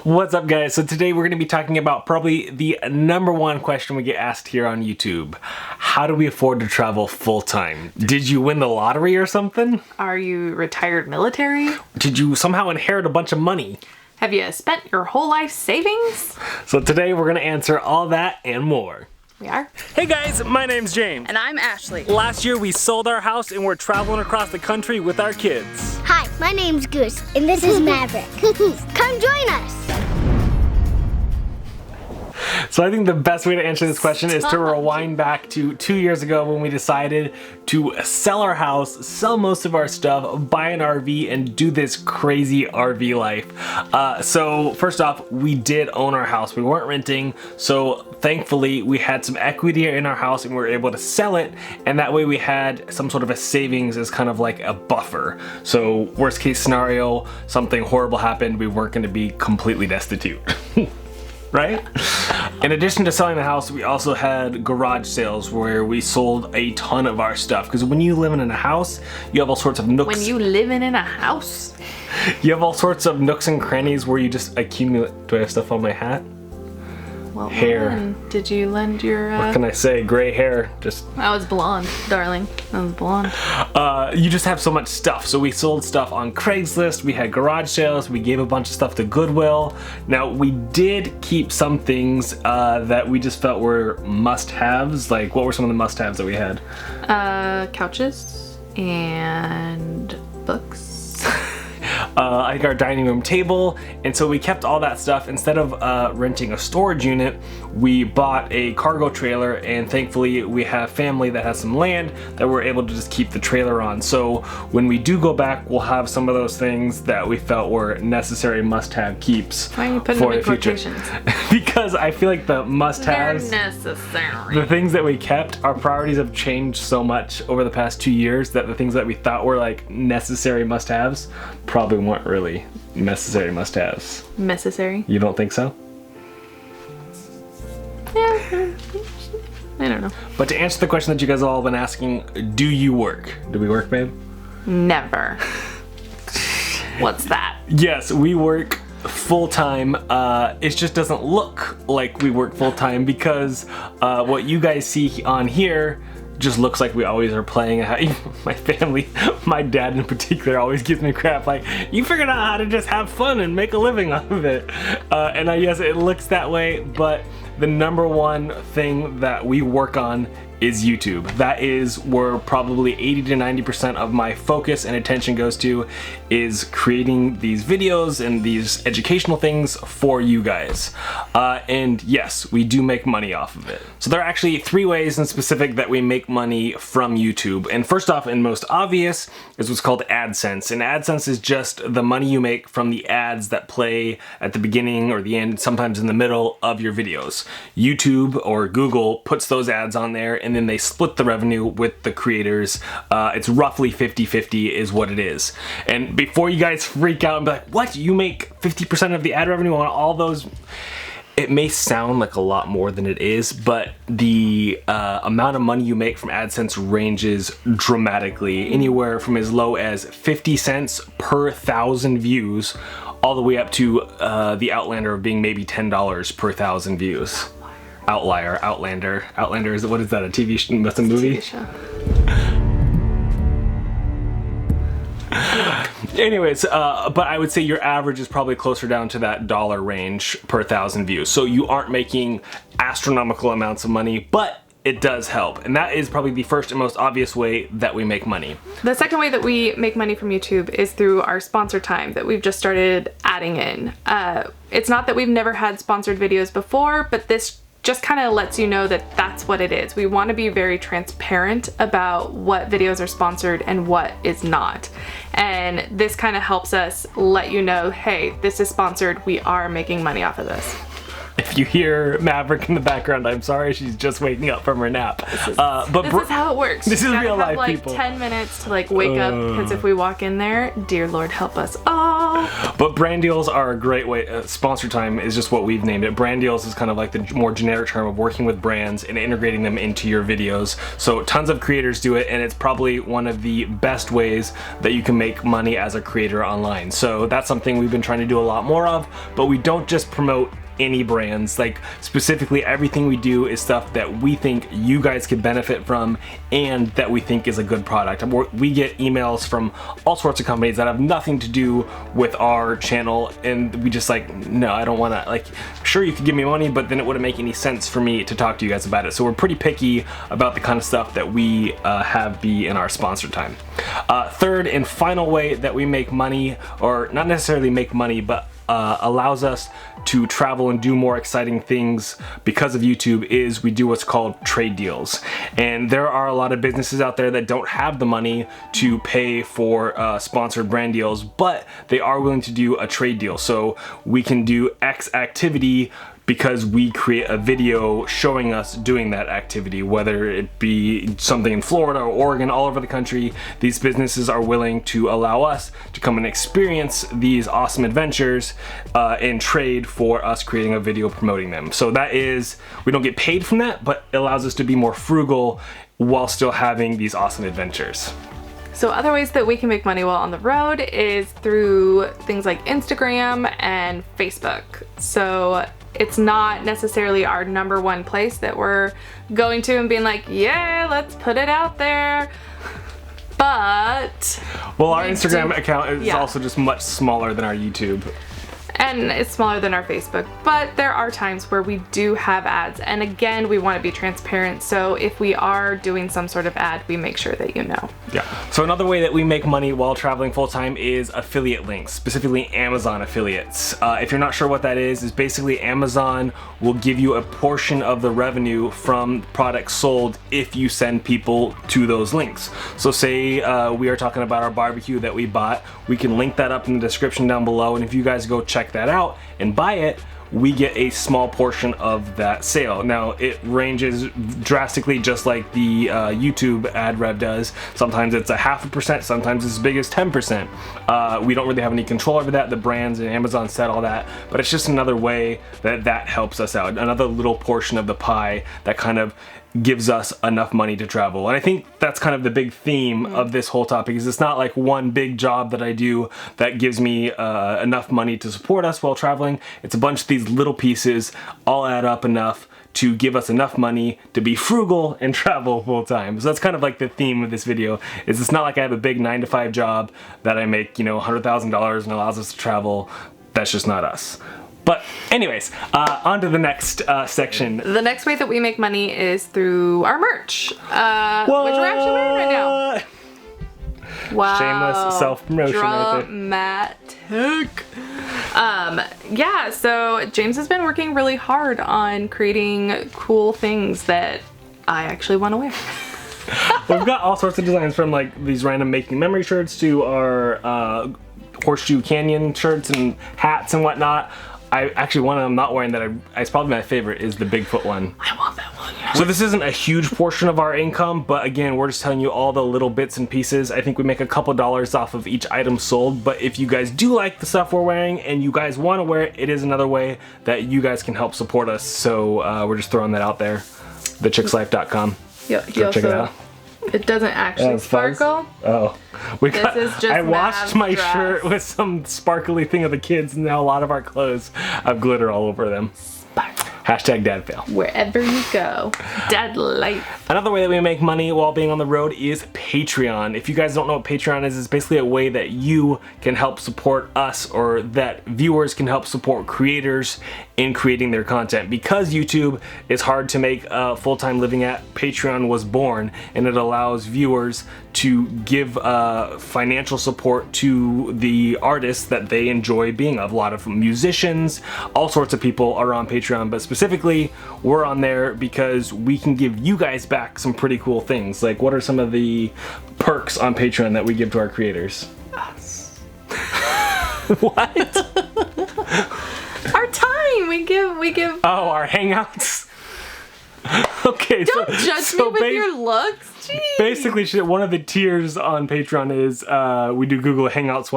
What's up, guys? So today we're going to be talking about probably the number one question we get asked here on YouTube. How do we afford to travel full-time? Did you win the lottery or something? Are you retired military? Did you somehow inherit a bunch of money? Have you spent your whole life savings? So today we're going to answer all that and more. We are. Hey guys, my name's James. And I'm Ashley. Last year we sold our house and we're traveling across the country with our kids. Hi, my name's Goose, and this is Maverick. Come join us! So I think the best way to answer this question is to rewind back to 2 years ago when we decided to sell our house, sell most of our stuff, buy an RV, and do this crazy RV life. So first off, we did own our house. We weren't renting, so thankfully we had some equity in our house and we were able to sell it, and that way we had some sort of a savings as kind of like a buffer. So worst case scenario, something horrible happened, we weren't going to be completely destitute. Right? In addition to selling the house, we also had garage sales where we sold a ton of our stuff. Because when you live in a house, you have all sorts of nooks. When you living in a house? You have all sorts of nooks and crannies where you just accumulate. Do I have stuff on my hat? Well, hair. Did you lend your... What can I say? Gray hair. Just. I was blonde, darling. I was blonde. You just have so much stuff. So we sold stuff on Craigslist. We had garage sales. We gave a bunch of stuff to Goodwill. Now we did keep some things that we just felt were must-haves. Like, what were some of the must-haves that we had? Couches and books. I think our dining room table, and so we kept all that stuff. Instead of renting a storage unit, we bought a cargo trailer, and thankfully we have family that has some land that we're able to just keep the trailer on. So when we do go back, we'll have some of those things that we felt were necessary must-have keeps Why are you putting for them the in future. quotations? Because I feel like the must-haves, They're necessary. the things that we kept, our priorities have changed so much over the past 2 years that the things that we thought were like necessary must-haves probably weren't really necessary must-haves. Necessary? You don't think so? Yeah. I don't know. But to answer the question that you guys all have been asking, do you work? Do we work, babe? Never. What's that? Yes, we work full-time. It just doesn't look like we work full-time because what you guys see on here just looks like we always are playing. My family, my dad in particular, always gives me crap like, you figured out how to just have fun and make a living off of it. And yes, it looks that way, but the number one thing that we work on is YouTube. That is where probably 80 to 90% of my focus and attention goes to, is creating these videos and these educational things for you guys. And yes, we do make money off of it. So there are actually 3 ways in specific that we make money from YouTube. And first off, and most obvious, is what's called AdSense. And AdSense is just the money you make from the ads that play at the beginning or the end, sometimes in the middle of your videos. YouTube or Google puts those ads on there, and then they split the revenue with the creators. It's roughly 50-50 is what it is. And before you guys freak out and be like, what? You make 50% of the ad revenue on all those? It may sound like a lot more than it is, but the amount of money you make from AdSense ranges dramatically, anywhere from as low as 50 cents per 1,000 views all the way up to the Outlander of being maybe $10 per 1,000 views. Outlander is, what is that, a TV show? That's a movie? TV show. Anyways, but I would say your average is probably closer down to that dollar range per 1,000 views. So you aren't making astronomical amounts of money, but it does help. And that is probably the first and most obvious way that we make money. The second way that we make money from YouTube is through our sponsor time that we've just started adding in. It's not that we've never had sponsored videos before, but this just kind of lets you know that that's what it is. We want to be very transparent about what videos are sponsored and what is not. And this kind of helps us let you know, hey, this is sponsored. We are making money off of this. If you hear Maverick in the background, I'm sorry, she's just waking up from her nap. This is how it works. This is real life, like people. 10 minutes to like wake up, because if we walk in there, dear Lord help us all. But brand deals are a great way. Sponsor time is just what we've named it. Brand deals is kind of like the more generic term of working with brands and integrating them into your videos. So tons of creators do it, and it's probably one of the best ways that you can make money as a creator online. So that's something we've been trying to do a lot more of, but we don't just promote any brands. Like, specifically, everything we do is stuff that we think you guys could benefit from and that we think is a good product. We get emails from all sorts of companies that have nothing to do with our channel, and we just like, no, I don't want to, like, sure, you could give me money, but then it wouldn't make any sense for me to talk to you guys about it. So we're pretty picky about the kind of stuff that we have be in our sponsor time. Third and final way that we make money, or not necessarily make money, but allows us to travel and do more exciting things because of YouTube, is we do what's called trade deals. And there are a lot of businesses out there that don't have the money to pay for sponsored brand deals, but they are willing to do a trade deal. So we can do X activity because we create a video showing us doing that activity, whether it be something in Florida or Oregon, all over the country. These businesses are willing to allow us to come and experience these awesome adventures and trade for us creating a video promoting them. So that is, we don't get paid from that, but it allows us to be more frugal while still having these awesome adventures. So other ways that we can make money while on the road is through things like Instagram and Facebook. So it's not necessarily our number one place that we're going to and being like, yeah, let's put it out there. But well, our Instagram account is also just much smaller than our YouTube. And it's smaller than our Facebook, but there are times where we do have ads. And again, we want to be transparent. So if we are doing some sort of ad, we make sure that you know. Yeah. So another way that we make money while traveling full time is affiliate links, specifically Amazon affiliates. If you're not sure what that is basically Amazon will give you a portion of the revenue from products sold if you send people to those links. So say we are talking about our barbecue that we bought, we can link that up in the description down below, and if you guys go check that out and buy it, we get a small portion of that sale. Now, it ranges drastically, just like the YouTube ad rev does. Sometimes it's 0.5%, sometimes it's as big as 10%. We don't really have any control over that. The brands and Amazon set all that, but it's just another way that helps us out. Another little portion of the pie that kind of gives us enough money to travel. And I think that's kind of the big theme of this whole topic, is it's not like one big job that I do that gives me enough money to support us while traveling. It's a bunch of these little pieces all add up enough to give us enough money to be frugal and travel full time. So that's kind of like the theme of this video, is it's not like I have a big 9-to-5 job that I make, you know, $100,000 and allows us to travel. That's just not us. But anyways, on to the next section. The next way that we make money is through our merch, which we're actually wearing right now. Wow. Shameless self-promotion right there. Dramatic. Yeah, so James has been working really hard on creating cool things that I actually want to wear. We've got all sorts of designs, from like these random making memory shirts to our Horseshoe Canyon shirts and hats and whatnot. I actually, one of them not wearing that it's probably my favorite, is the Bigfoot one. I want that one. So this isn't a huge portion of our income, but again, we're just telling you all the little bits and pieces. I think we make a couple dollars off of each item sold, but if you guys do like the stuff we're wearing and you guys want to wear it, it is another way that you guys can help support us. So we're just throwing that out there. thechickslife.com. Yeah, check it out. It doesn't actually sparkle. Oh, This is just I washed my dress. shirt with some sparkly thing of the kids, and now a lot of our clothes have glitter all over them. Sparkle. Hashtag dad fail. Wherever you go, dad life. Another way that we make money while being on the road is Patreon. If you guys don't know what Patreon is, it's basically a way that you can help support us, or that viewers can help support creators in creating their content. Because YouTube is hard to make a full-time living at, Patreon was born, and it allows viewers to give financial support to the artists that they enjoy being of. A lot of musicians, all sorts of people are on Patreon, but specifically we're on there because we can give you guys back some pretty cool things. Like, what are some of the perks on Patreon that we give to our creators? Us. What? Our time. We give. Oh, our hangouts. Okay, Don't judge me with your looks. Basically, one of the tiers on Patreon is we do Google Hangouts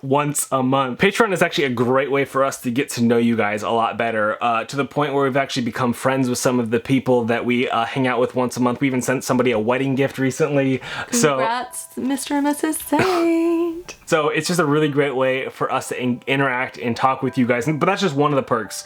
once a month. Patreon is actually a great way for us to get to know you guys a lot better, to the point where we've actually become friends with some of the people that we hang out with once a month. We even sent somebody a wedding gift recently. Congrats, Mr. and Mrs. Saint. So it's just a really great way for us to interact and talk with you guys. But that's just one of the perks.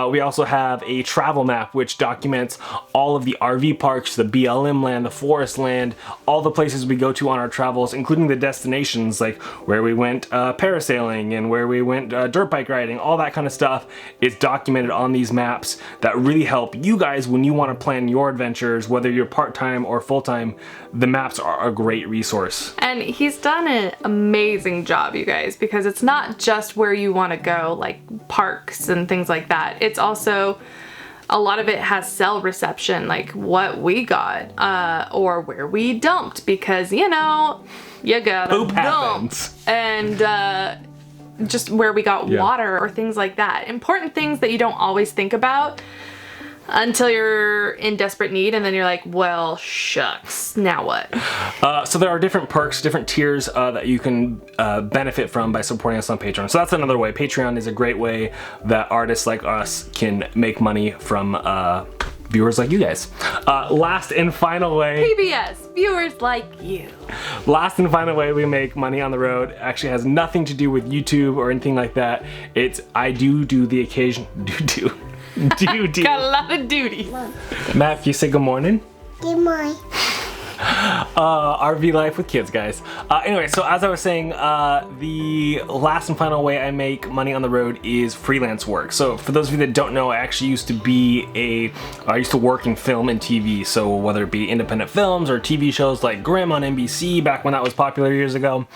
We also have a travel map which documents all of the RV parks, the BLM land, the forest land, all the places we go to on our travels, including the destinations like where we went parasailing and where we went dirt bike riding. All that kind of stuff is documented on these maps that really help you guys when you want to plan your adventures, whether you're part-time or full-time. The maps are a great resource. And he's done an amazing job, you guys, because it's not just where you want to go, like parks and things like that. It's also, a lot of it has cell reception, like what we got, or where we dumped, because, you know, you gotta Poop dump. happens. And just where we got water or things like that. Important things that you don't always think about until you're in desperate need, and then you're like, well, shucks, now what? So there are different perks, different tiers that you can benefit from by supporting us on Patreon. So that's another way. Patreon is a great way that artists like us can make money from viewers like you guys. Last and final way. PBS, viewers like you. Last and final way we make money on the road actually has nothing to do with YouTube or anything like that. It's I do the occasion do. Got a lot of duties. Matt, can you say good morning? Good morning. RV life with kids, guys. Anyway, so as I was saying, the last and final way I make money on the road is freelance work. So for those of you that don't know, I actually used to work in film and TV. So whether it be independent films or TV shows like Grimm on NBC back when that was popular years ago.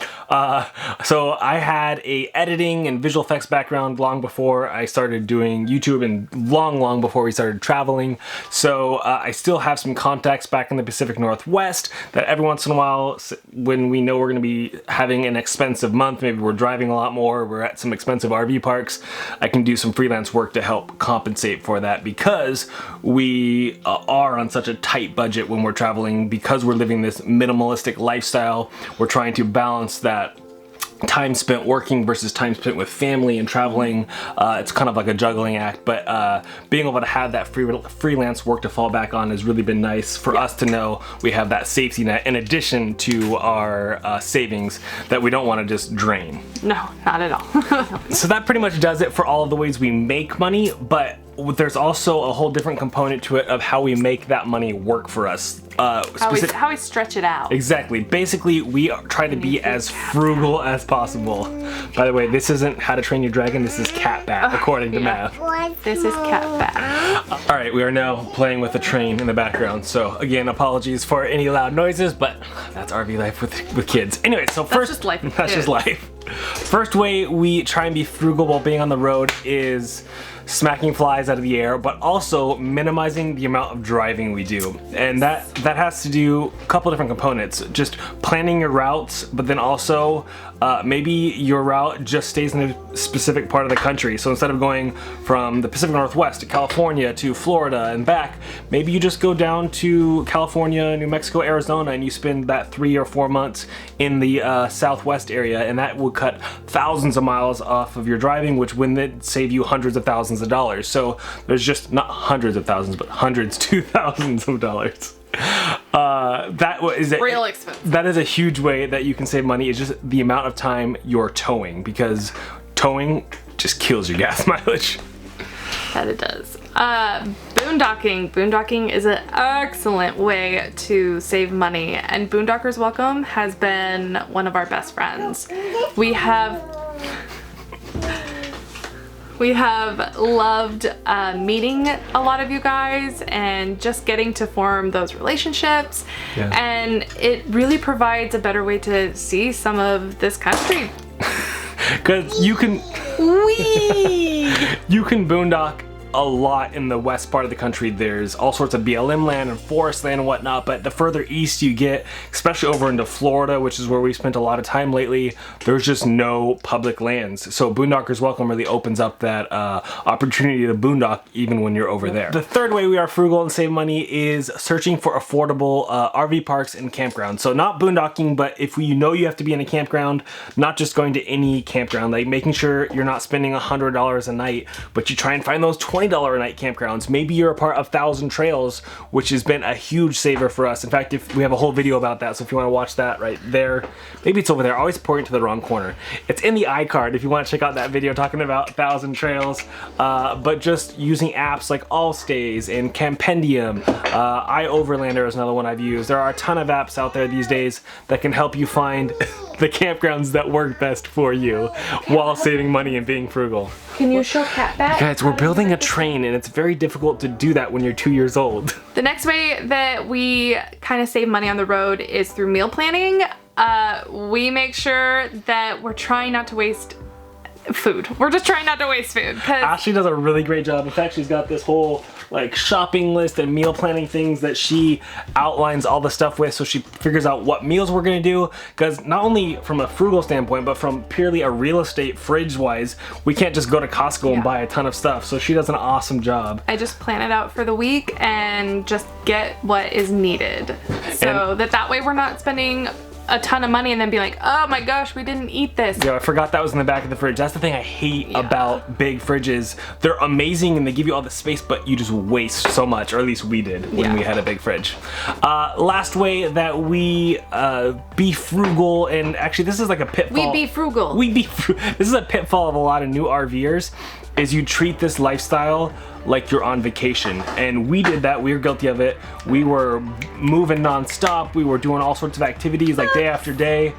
So I had a editing and visual effects background long before I started doing YouTube and long before we started traveling. So I still have some contacts back in the Pacific Northwest that every once in a while, when we know we're going to be having an expensive month, maybe we're driving a lot more, we're at some expensive RV parks, I can do some freelance work to help compensate for that, because we are on such a tight budget when we're traveling, because we're living this minimalistic lifestyle. We're trying to balance that time spent working versus time spent with family and traveling. It's kind of like a juggling act, but being able to have that freelance work to fall back on has really been nice for us to know we have that safety net in addition to our savings that we don't want to just drain. No, not at all. So that pretty much does it for all of the ways we make money, but there's also a whole different component to it of how we make that money work for us. How we stretch it out. Exactly. Basically, we try to be as frugal as possible. By the way, this isn't How to Train Your Dragon, this is Cat Bat, according to Mav. This is Cat Bat. All right, we are now playing with a train in the background. So again, apologies for any loud noises, but that's RV life with kids. Anyway, so first, just life with that's just kids. life. First way we try and be frugal while being on the road is smacking flies out of the air, but also minimizing the amount of driving we do. And that has to do a couple different components. Just planning your routes, but then also maybe your route just stays in a specific part of the country. So instead of going from the Pacific Northwest to California to Florida and back, maybe you just go down to California, New Mexico, Arizona, and you spend that 3 or 4 months in the Southwest area, and that will cut thousands of miles off of your driving, which would save you hundreds of thousands of dollars. So there's just not hundreds of thousands, but hundreds to thousands of dollars. Real expensive. That is a huge way that you can save money, is just the amount of time you're towing, because towing just kills your gas mileage. That it does. Boondocking. Boondocking is an excellent way to save money, and Boondockers Welcome has been one of our best friends. We have loved meeting a lot of you guys and just getting to form those relationships. Yeah. And it really provides a better way to see some of this country. Because you can boondock a lot in the west part of the country. There's all sorts of BLM land and forest land and whatnot, but the further east you get, especially over into Florida, which is where we spent a lot of time lately, there's just no public lands. So Boondockers Welcome really opens up that opportunity to boondock even when you're over there. The third way we are frugal and save money is searching for affordable RV parks and campgrounds. So not boondocking, but if you know you have to be in a campground, not just going to any campground, like making sure you're not spending $100 a night, but you try and find those $20 a night campgrounds. Maybe you're a part of Thousand Trails, which has been a huge saver for us. In fact, if we have a whole video about that, so if you want to watch that right there, maybe it's over there. I always point to the wrong corner. It's in the iCard if you want to check out that video talking about Thousand Trails, but just using apps like Allstays and Campendium. iOverlander is another one I've used. There are a ton of apps out there these days that can help you find the campgrounds that work best for you while saving money and being frugal. Can you show Cat back? Guys, we're building a train and it's very difficult to do that when you're 2 years old. The next way that we kind of save money on the road is through meal planning. We make sure that we're trying not to waste food. We're just trying not to waste food. Ashley does a really great job. In fact, she's got this whole like shopping list and meal planning things that she outlines all the stuff with, so she figures out what meals we're gonna do, because not only from a frugal standpoint, but from purely a real estate fridge wise, we can't just go to Costco and buy a ton of stuff. So she does an awesome job. I just plan it out for the week and just get what is needed, so that way we're not spending a ton of money and then be like, oh my gosh, we didn't eat this. Yeah, I forgot that was in the back of the fridge. That's the thing I hate about big fridges. They're amazing and they give you all the space, but you just waste so much, or at least we did when we had a big fridge. Last way that we be frugal, and actually this is like a pitfall. We be frugal. This is a pitfall of a lot of new RVers, is you treat this lifestyle like you're on vacation. And we did that. We were guilty of it. We were moving nonstop. We were doing all sorts of activities like day after day.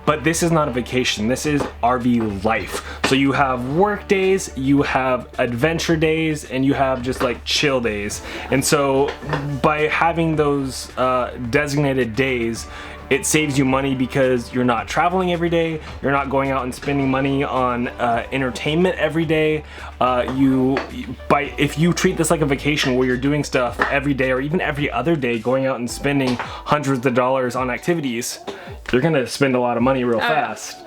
But this is not a vacation. This is RV life. So you have work days, you have adventure days, and you have just like chill days. And so by having those designated days, it saves you money because you're not traveling every day, you're not going out and spending money on entertainment every day. If you treat this like a vacation where you're doing stuff every day or even every other day, going out and spending hundreds of dollars on activities, you're gonna spend a lot of money real fast.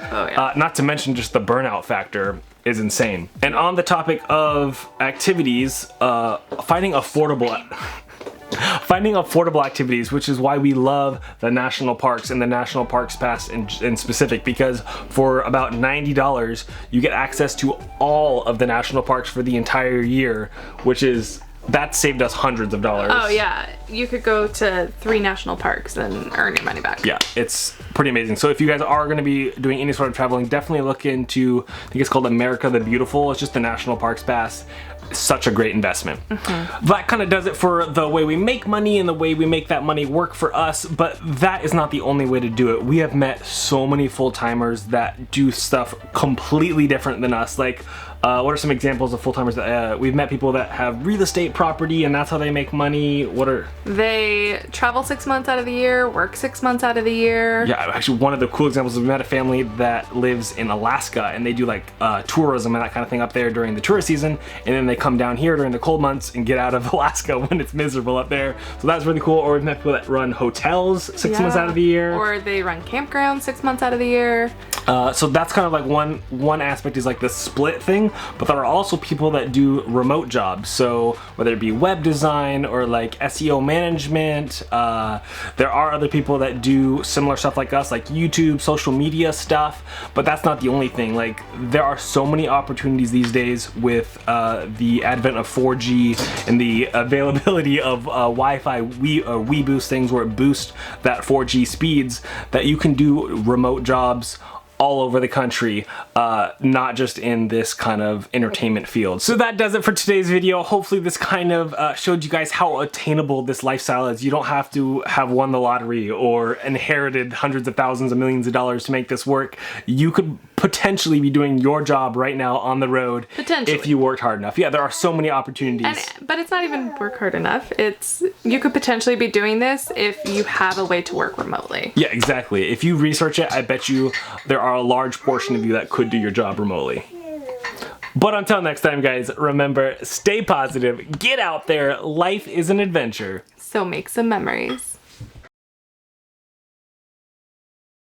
Not to mention just the burnout factor is insane. And on the topic of activities, finding affordable activities, which is why we love the national parks and the National Parks Pass in specific, because for about $90 you get access to all of the national parks for the entire year, that saved us hundreds of dollars. Oh yeah, you could go to 3 national parks and earn your money back. Yeah, it's pretty amazing. So if you guys are going to be doing any sort of traveling, definitely look into, I think it's called America the Beautiful. It's just the National Parks Pass. Such a great investment. That kind of does it for the way we make money and the way we make that money work for us, but that is not the only way to do it. We have met so many full-timers that do stuff completely different than us. Like, what are some examples of full-timers that we've met? People that have real estate property and that's how they make money. They travel 6 months out of the year, work 6 months out of the year. Yeah, actually one of the cool examples is we met a family that lives in Alaska and they do like tourism and that kind of thing up there during the tourist season, and then they come down here during the cold months and get out of Alaska when it's miserable up there. So that's really cool. Or we've met people that run hotels 6 months out of the year. Or they run campgrounds 6 months out of the year. So that's kind of like one aspect is like the split thing, but there are also people that do remote jobs. So whether it be web design or like SEO management, there are other people that do similar stuff like us, like YouTube, social media stuff, but that's not the only thing. Like there are so many opportunities these days with the advent of 4G and the availability of Wi-Fi, we boost things where it boosts that 4G speeds, that you can do remote jobs all over the country, not just in this kind of entertainment field. So that does it for today's video. Hopefully this kind of showed you guys how attainable this lifestyle is. You don't have to have won the lottery or inherited hundreds of thousands of millions of dollars to make this work. You could potentially be doing your job right now on the road if you worked hard enough. Yeah, there are so many opportunities. But it's not even work hard enough. You could potentially be doing this if you have a way to work remotely. Yeah, exactly. If you research it, I bet you there are a large portion of you that could do your job remotely. But until next time, guys, remember, stay positive, get out there, life is an adventure. So make some memories.